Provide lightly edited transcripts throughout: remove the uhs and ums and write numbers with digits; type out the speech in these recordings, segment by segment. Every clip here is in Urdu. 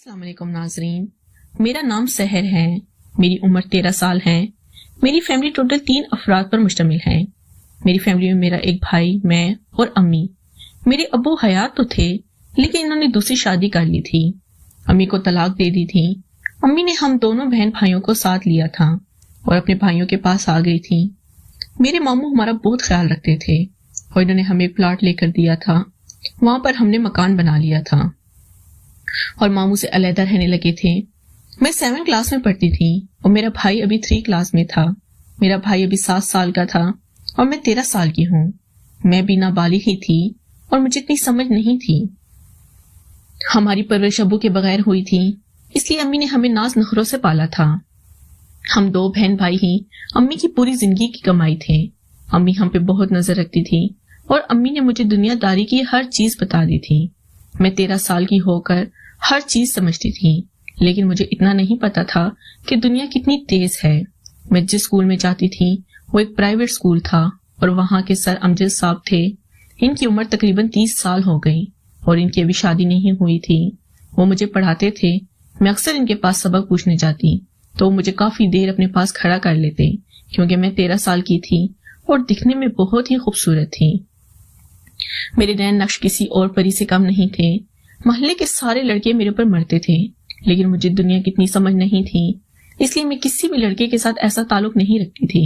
السلام علیکم ناظرین، میرا نام سحر ہے، میری عمر 13 سال ہے۔ میری فیملی ٹوٹل 3 افراد پر مشتمل ہے۔ میری فیملی میں میرا ایک بھائی، میں اور امی۔ میرے ابو حیات تو تھے لیکن انہوں نے دوسری شادی کر لی تھی، امی کو طلاق دے دی تھی۔ امی نے ہم دونوں بہن بھائیوں کو ساتھ لیا تھا اور اپنے بھائیوں کے پاس آ گئی تھی۔ میرے ماموں ہمارا بہت خیال رکھتے تھے اور انہوں نے ہمیں ایک پلاٹ لے کر دیا تھا، وہاں پر ہم نے مکان بنا لیا تھا اور ماموں سے علیحدہ رہنے لگے تھے۔ میں 7 کلاس میں پڑھتی تھی اور میرا بھائی ابھی 3 کلاس میں تھا۔ میرا بھائی ابھی 7 سال کا تھا اور میں 13 سال کی ہوں۔ میں بھی نابالغ ہی تھی اور مجھے اتنی سمجھ نہیں تھی۔ ہماری پرورش ابو کے بغیر ہوئی تھی، اس لیے امی نے ہمیں ناز نخروں سے پالا تھا۔ ہم 2 بہن بھائی ہی امی کی پوری زندگی کی کمائی تھے۔ امی ہم پہ بہت نظر رکھتی تھی اور امی نے مجھے دنیا داری کی ہر چیز بتا دی تھی۔ میں 13 سال کی ہو کر ہر چیز سمجھتی تھی، لیکن مجھے اتنا نہیں پتا تھا کہ دنیا کتنی تیز ہے۔ میں جس اسکول میں جاتی تھی وہ ایک پرائیویٹ اسکول تھا اور وہاں کے سر امجد صاحب تھے۔ ان کی عمر تقریباً 30 سال ہو گئی اور ان کی ابھی شادی نہیں ہوئی تھی۔ وہ مجھے پڑھاتے تھے۔ میں اکثر ان کے پاس سبق پوچھنے جاتی تو وہ مجھے کافی دیر اپنے پاس کھڑا کر لیتے، کیونکہ میں 13 سال کی تھی اور دکھنے میں بہت ہی خوبصورت تھی۔ میرے نین نقش کسی اور پری سے کم نہیں تھے۔ محلے کے سارے لڑکے میرے پر مرتے تھے، لیکن مجھے دنیا کی اتنی سمجھ نہیں تھی، اس لیے میں کسی بھی لڑکے کے ساتھ ایسا تعلق نہیں رکھتی تھی۔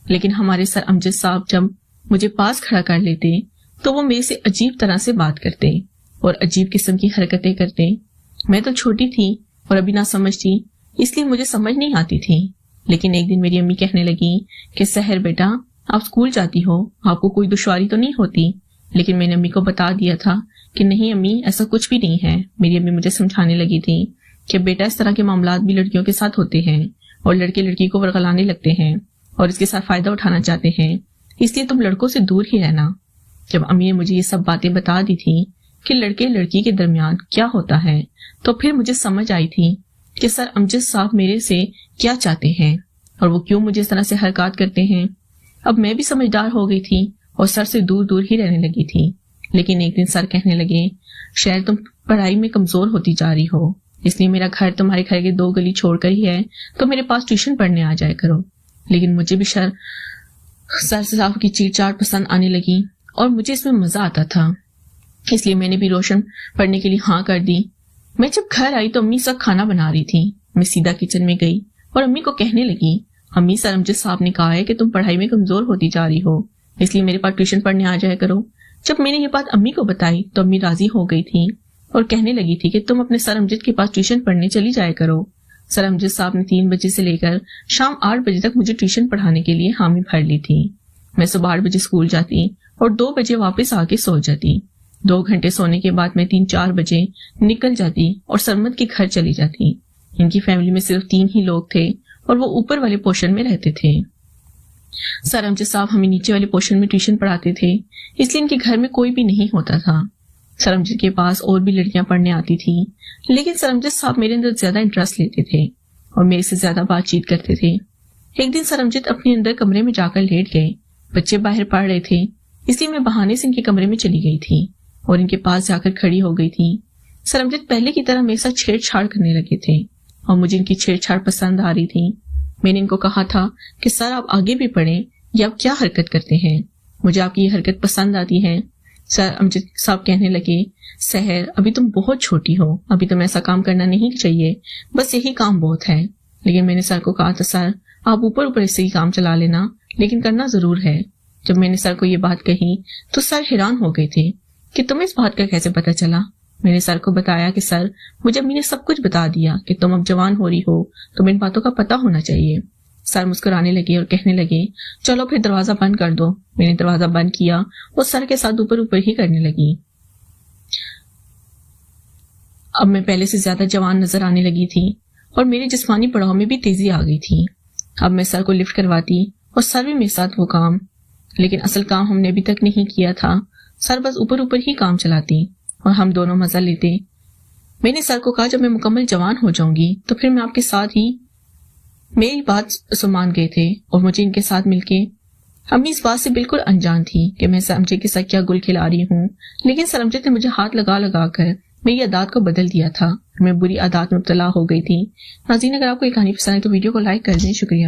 لیکن ہمارے سر امجد صاحب جب مجھے پاس کھڑا کر لیتے تو وہ میرے سے عجیب طرح سے بات کرتے اور عجیب قسم کی حرکتیں کرتے۔ میں تو چھوٹی تھی اور ابھی نہ سمجھتی، اس لیے مجھے سمجھ نہیں آتی تھی۔ لیکن ایک دن میری امی کہنے لگی کہ سحر بیٹا، آپ اسکول جاتی ہو، آپ کو کوئی دشواری تو نہیں ہوتی؟ لیکن میں نے امی کو بتا دیا تھا کہ نہیں امی، ایسا کچھ بھی نہیں ہے۔ میری امی مجھے سمجھانے لگی تھی کہ بیٹا، اس طرح کے معاملات بھی لڑکیوں کے ساتھ ہوتے ہیں اور لڑکے لڑکی کو ورغلانے لگتے ہیں اور اس کے ساتھ فائدہ اٹھانا چاہتے ہیں، اس لیے تم لڑکوں سے دور ہی رہنا۔ جب امی نے مجھے یہ سب باتیں بتا دی تھی کہ لڑکے لڑکی کے درمیان کیا ہوتا ہے، تو پھر مجھے سمجھ آئی تھی کہ سر امجد صاحب میرے سے کیا چاہتے ہیں اور وہ کیوں مجھے اس طرح سے حرکات کرتے ہیں۔ اب میں بھی سمجھدار ہو گئی تھی اور سر سے دور دور ہی رہنے لگی تھی۔ لیکن ایک دن سر کہنے لگے، شاید تم پڑھائی میں کمزور ہوتی جا رہی ہو، اس لیے میرا گھر تمہارے گھر کے 2 گلی چھوڑ کر ہی ہے، تو میرے پاس ٹیوشن پڑھنے آ جائے کرو۔ لیکن مجھے بھی سر صاحب کی چیٹ چاٹ پسند آنے لگی اور مجھے اس میں مزہ آتا تھا، اس لیے میں نے بھی روشن پڑھنے کے لیے ہاں کر دی۔ میں جب گھر آئی تو امی سب کھانا بنا رہی تھی۔ میں سیدھا کچن میں گئی اور امی کو کہنے لگی، امی، سر امجد صاحب نے کہا ہے کہ تم پڑھائی میں کمزور ہوتی جا رہی ہو، اس لیے میرے پاس ٹیوشن پڑھنے آ جائے کرو۔ جب میں نے یہ بات امی کو بتائی تو امی راضی ہو گئی تھی اور کہنے لگی تھی کہ تم اپنے سر امجد کے پاس ٹیوشن پڑھنے چلی جائے کرو۔ سر امجد صاحب نے 3 بجے سے لے کر شام 8 بجے تک مجھے ٹیوشن پڑھانے کے لیے حامی بھر لی تھی۔ میں صبح 8 بجے اسکول جاتی اور 2 بجے واپس آ کے سو جاتی۔ 2 گھنٹے سونے کے بعد میں 3-4 بجے نکل جاتی اور سرمد کے گھر چلی جاتی۔ ان کی فیملی میں صرف 3 ہی لوگ تھے اور وہ اوپر والے پورشن میں رہتے تھے۔ سر امجد صاحب ہمیں نیچے والے پورشن میں ٹیوشن پڑھاتے تھے، اس لیے ان کے گھر میں کوئی بھی نہیں ہوتا تھا۔ سر امجد کے پاس اور بھی لڑکیاں پڑھنے آتی تھی، لیکن سر امجد صاحب میرے اندر زیادہ انٹرسٹ لیتے تھے اور میرے سے زیادہ بات چیت کرتے تھے۔ ایک دن سر امجد اپنے اندر کمرے میں جا کر لیٹ گئے۔ بچے باہر پڑھ رہے تھے، اس لیے میں بہانے سے ان کے کمرے میں چلی گئی تھی اور ان کے پاس جا کر کھڑی ہو گئی تھی۔ سر امجد پہلے کی طرح میرے ساتھ چھیڑ چھاڑ کرنے لگے تھے اور مجھے ان کی چھیڑ چھاڑ پسند آ رہی تھی۔ میں نے ان کو کہا تھا کہ سر آپ آگے بھی پڑھیں، یہ آپ کیا حرکت کرتے ہیں، مجھے آپ کی یہ حرکت پسند آتی ہے۔ سر امجد صاحب کہنے لگے، سحر، ابھی تم بہت چھوٹی ہو، ابھی تم ایسا کام کرنا نہیں چاہیے، بس یہی کام بہت ہے۔ لیکن میں نے سر کو کہا تھا، سر آپ اوپر اوپر اس سے ہی کام چلا لینا، لیکن کرنا ضرور ہے۔ جب میں نے سر کو یہ بات کہی تو سر حیران ہو گئے تھے کہ تمہیں اس بات کا کیسے پتا چلا۔ میں نے سر کو بتایا کہ سر، مجھے امی نے سب کچھ بتا دیا کہ تم اب جوان ہو رہی ہو، تمہیں ان باتوں کا پتا ہونا چاہیے۔ سر مسکرانے لگے اور کہنے لگے، چلو پھر دروازہ بند کر دو۔ میں نے دروازہ بند کیا اور سر کے ساتھ اوپر اوپر ہی کرنے لگی۔ اب میں پہلے سے زیادہ جوان نظر آنے لگی تھی اور میرے جسمانی پڑاؤ میں بھی تیزی آ گئی تھی۔ اب میں سر کو لفٹ کرواتی اور سر بھی میرے ساتھ وہ کام، لیکن اصل کام ہم نے ابھی تک نہیں کیا تھا۔ سر بس اوپر اوپر ہی کام چلاتی اور ہم دونوں مزہ لیتے۔ میں نے سر کو کہا، جب میں مکمل جوان ہو جاؤں گی تو پھر میں آپ کے ساتھ ہی۔ میری بات مان گئے تھے اور مجھے ان کے ساتھ مل کے امی اس بات سے بالکل انجان تھی کہ میں سر امجد کے ساتھ کیا گل کھلا رہی ہوں، لیکن سر امجد نے مجھے ہاتھ لگا لگا کر میری عادات کو بدل دیا تھا. میں بری عادات میں مبتلا ہو گئی تھی. ناظرین، اگر آپ کو یہ کہانی پسند ہے تو ویڈیو کو لائک کر دیں. شکریہ.